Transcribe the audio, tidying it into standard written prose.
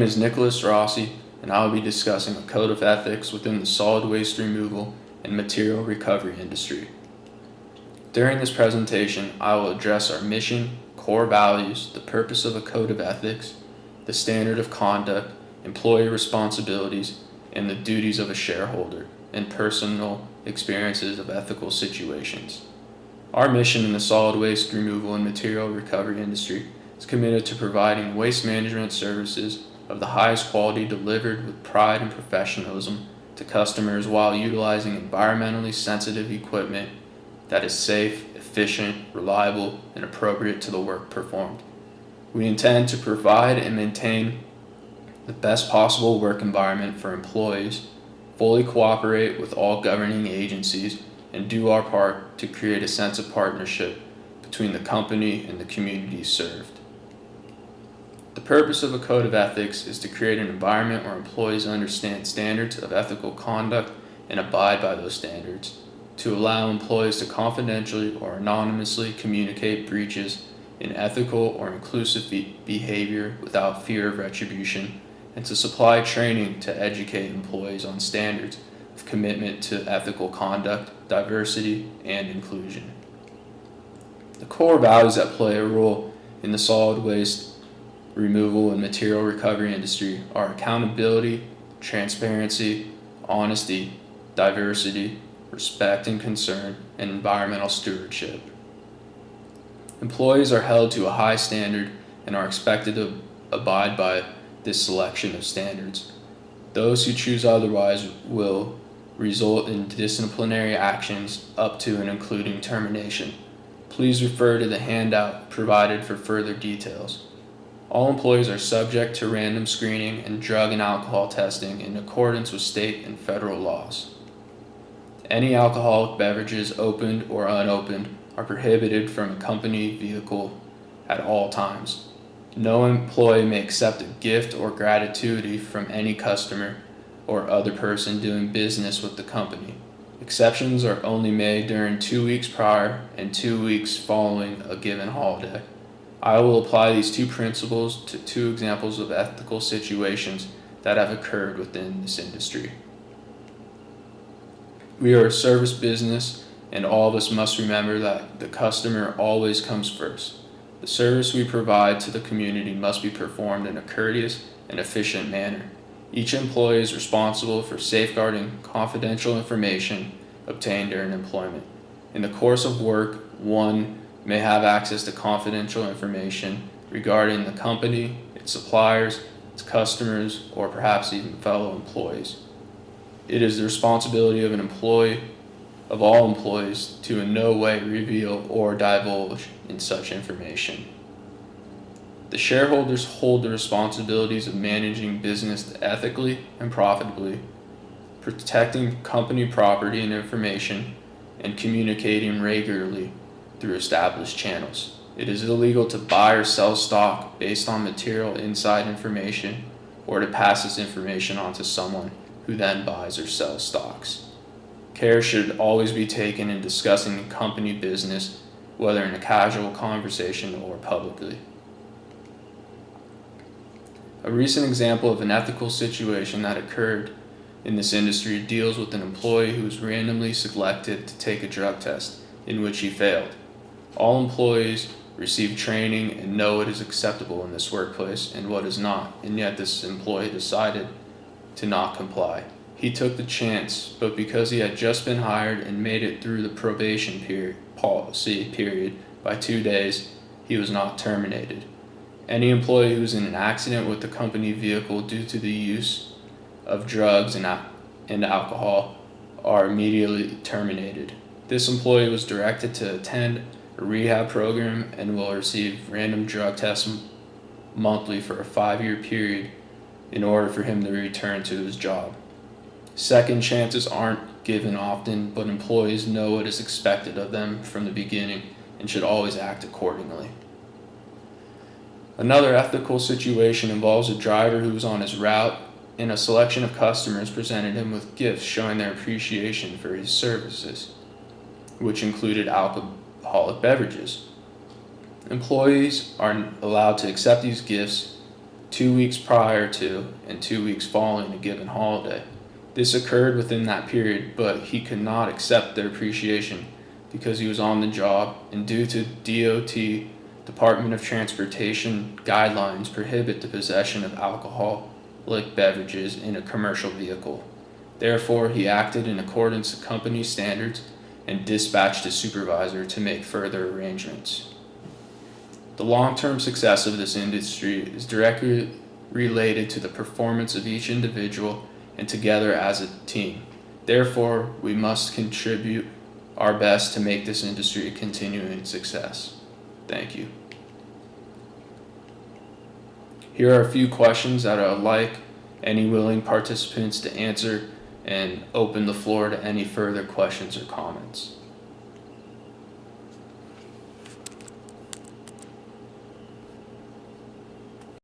is Nicholas Rossi, and I will be discussing a code of ethics within the solid waste removal and material recovery industry. During this presentation, I will address our mission, core values, the purpose of a code of ethics, the standard of conduct, employee responsibilities, and the duties of a shareholder, and personal experiences of ethical situations. Our mission in the solid waste removal and material recovery industry is committed to providing waste management services of the highest quality delivered with pride and professionalism to customers while utilizing environmentally sensitive equipment that is safe, efficient, reliable, and appropriate to the work performed. We intend to provide and maintain the best possible work environment for employees, fully cooperate with all governing agencies, and do our part to create a sense of partnership between the company and the communities served. The purpose of a code of ethics is to create an environment where employees understand standards of ethical conduct and abide by those standards, to allow employees to confidentially or anonymously communicate breaches in ethical or inclusive behavior without fear of retribution, and to supply training to educate employees on standards of commitment to ethical conduct, diversity, and inclusion. The core values that play a role in the solid waste removal and material recovery industry are accountability, transparency, honesty, diversity, respect and concern, and environmental stewardship. Employees are held to a high standard and are expected to abide by this selection of standards. Those who choose otherwise will result in disciplinary actions up to and including termination. Please refer to the handout provided for further details. All employees are subject to random screening and drug and alcohol testing in accordance with state and federal laws. Any alcoholic beverages, opened or unopened, are prohibited from a company vehicle at all times. No employee may accept a gift or gratuity from any customer or other person doing business with the company. Exceptions are only made during 2 weeks prior and 2 weeks following a given holiday. I will apply these two principles to two examples of ethical situations that have occurred within this industry. We are a service business, and all of us must remember that the customer always comes first. The service we provide to the community must be performed in a courteous and efficient manner. Each employee is responsible for safeguarding confidential information obtained during employment. In the course of work, one may have access to confidential information regarding the company, its suppliers, its customers, or perhaps even fellow employees. It is the responsibility of all employees to in no way reveal or divulge in such information. The shareholders hold the responsibilities of managing business ethically and profitably, protecting company property and information, and communicating regularly through established channels. It is illegal to buy or sell stock based on material inside information or to pass this information on to someone who then buys or sells stocks. Care should always be taken in discussing company business, whether in a casual conversation or publicly. A recent example of an ethical situation that occurred in this industry deals with an employee who was randomly selected to take a drug test in which he failed. All employees receive training and know what is acceptable in this workplace and what is not, and yet this employee decided to not comply. He took the chance, but because he had just been hired and made it through the probation period by 2 days, he was not terminated. Any employee who is in an accident with the company vehicle due to the use of drugs and alcohol are immediately terminated. This employee was directed to attend a rehab program and will receive random drug tests monthly for a 5-year period in order for him to return to his job. Second chances aren't given often, but employees know what is expected of them from the beginning and should always act accordingly. Another ethical situation involves a driver who was on his route, and a selection of customers presented him with gifts showing their appreciation for his services, which included alcoholic beverages. Employees are allowed to accept these gifts 2 weeks prior to and 2 weeks following a given holiday. This occurred within that period, but he could not accept their appreciation because he was on the job, and due to DOT Department of Transportation guidelines prohibit the possession of alcoholic beverages in a commercial vehicle. Therefore, he acted in accordance with company standards and dispatched his supervisor to make further arrangements. The long-term success of this industry is directly related to the performance of each individual and together as a team. Therefore, we must contribute our best to make this industry a continuing success. Thank you. Here are a few questions that I would like any willing participants to answer and open the floor to any further questions or comments.